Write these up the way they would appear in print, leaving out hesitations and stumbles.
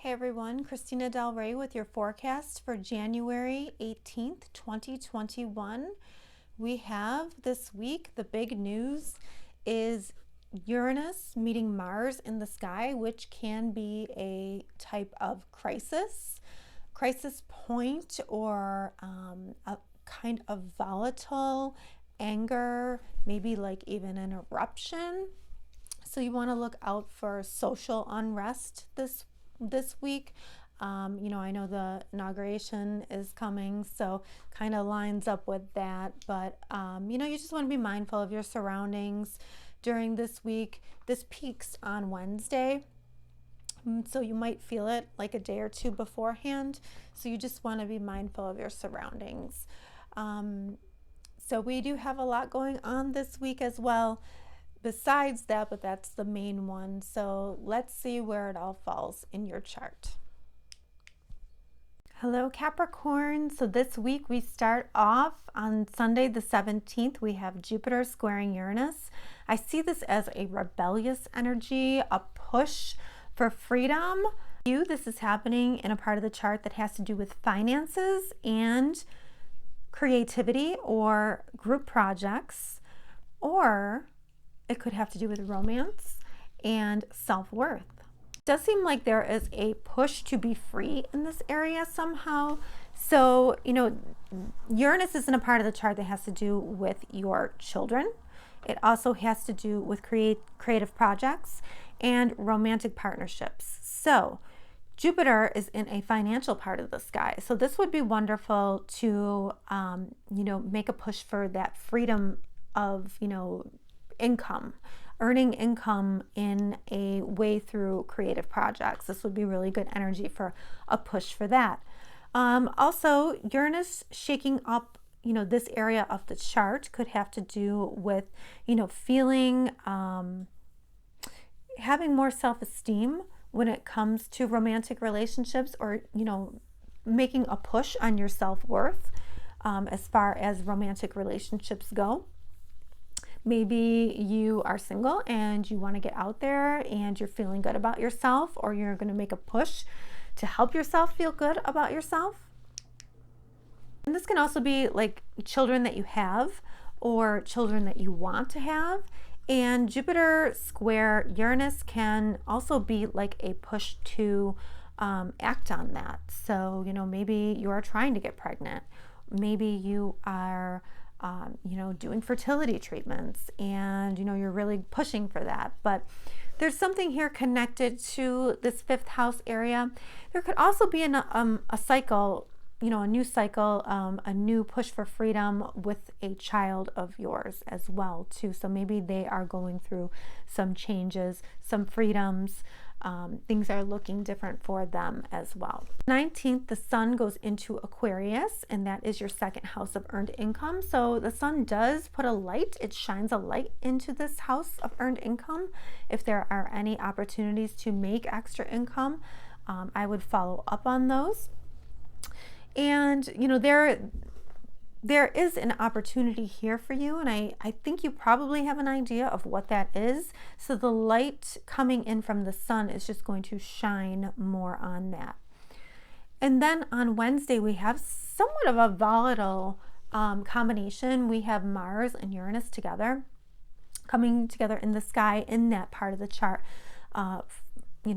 Hey everyone, Christina Del Rey with your forecast for January 18th, 2021. We have this week, the big news is Uranus meeting Mars in the sky, which can be a type of crisis point, or a kind of volatile anger, maybe like even an eruption. So you want to look out for social unrest this week. I know the inauguration is coming, so kind of lines up with that. But you just want to be mindful of your surroundings during this week. This peaks on Wednesday, so you might feel it like a day or two beforehand. So you just want to be mindful of your surroundings. So we do have a lot going on this week as well besides that, but that's the main one. So let's see where it all falls in your chart. Hello Capricorn. So this week we start off on Sunday the 17th. We have Jupiter squaring Uranus. I see this as a rebellious energy, a push for freedom. This is happening in a part of the chart that has to do with finances and creativity or group projects, or it could have to do with romance and self-worth. It does seem like there is a push to be free in this area somehow. So, Uranus is in a part of the chart that has to do with your children. It also has to do with creative projects and romantic partnerships. So, Jupiter is in a financial part of the sky. So this would be wonderful to, make a push for that freedom of, income, earning income in a way through creative projects. This would be really good energy for a push for that. Also, Uranus shaking up, this area of the chart could have to do with, feeling, having more self-esteem when it comes to romantic relationships, or, making a push on your self-worth as far as romantic relationships go. Maybe you are single and you want to get out there and you're feeling good about yourself, or you're going to make a push to help yourself feel good about yourself. And this can also be like children that you have or children that you want to have. And Jupiter square Uranus can also be like a push to act on that. So, maybe you are trying to get pregnant. Maybe you are doing fertility treatments, and you're really pushing for that. But there's something here connected to this fifth house area. There could also be a cycle, a new cycle, a new push for freedom with a child of yours as well too. So maybe they are going through some changes, some freedoms. Things are looking different for them as well. 19th, the sun goes into Aquarius, and that is your second house of earned income. So the sun does put a light, it shines a light into this house of earned income. If there are any opportunities to make extra income, I would follow up on those. And there is an opportunity here for you, and I think you probably have an idea of what that is. So the light coming in from the sun is just going to shine more on that. And then on Wednesday, we have somewhat of a volatile combination. We have Mars and Uranus coming together in the sky in that part of the chart.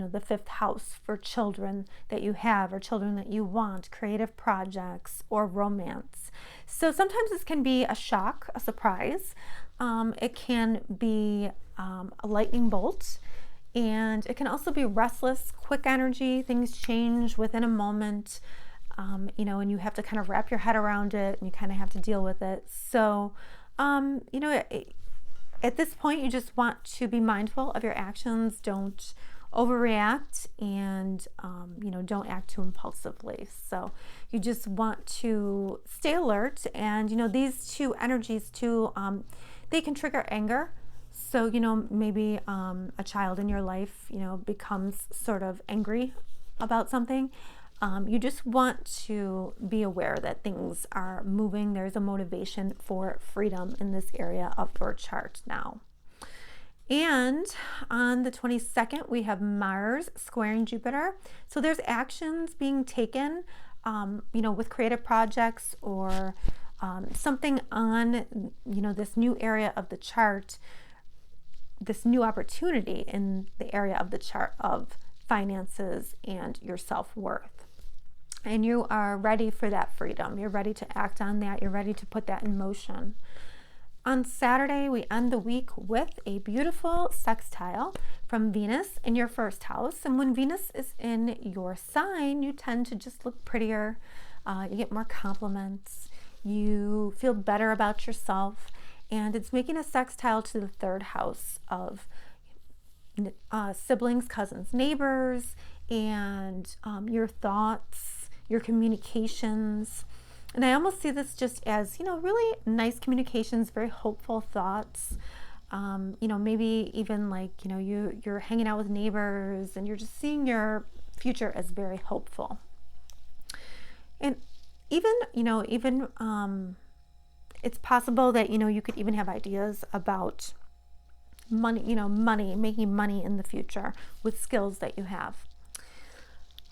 The fifth house for children that you have or children that you want, creative projects, or romance. So sometimes this can be a shock, a surprise. It can be a lightning bolt, and it can also be restless, quick energy. Things change within a moment, and you have to kind of wrap your head around it, and you kind of have to deal with it. So, at this point, you just want to be mindful of your actions. Don't overreact, and don't act too impulsively. So you just want to stay alert, and these two energies too, they can trigger anger. So maybe a child in your life becomes sort of angry about something. You just want to be aware that things are moving. There's a motivation for freedom in this area of your chart now. And on the 22nd, we have Mars squaring Jupiter. So there's actions being taken, with creative projects or something on, this new area of the chart, this new opportunity in the area of the chart of finances and your self-worth. And you are ready for that freedom. You're ready to act on that. You're ready to put that in motion. On Saturday, we end the week with a beautiful sextile from Venus in your first house. And when Venus is in your sign, you tend to just look prettier. You get more compliments. You feel better about yourself. And it's making a sextile to the third house of siblings, cousins, neighbors, and your thoughts, your communications. And I almost see this just as, really nice communications, very hopeful thoughts. Maybe even like, you're hanging out with neighbors and you're just seeing your future as very hopeful. And even it's possible that, you could even have ideas about money, making money in the future with skills that you have.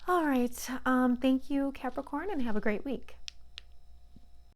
All right. Thank you, Capricorn, and have a great week.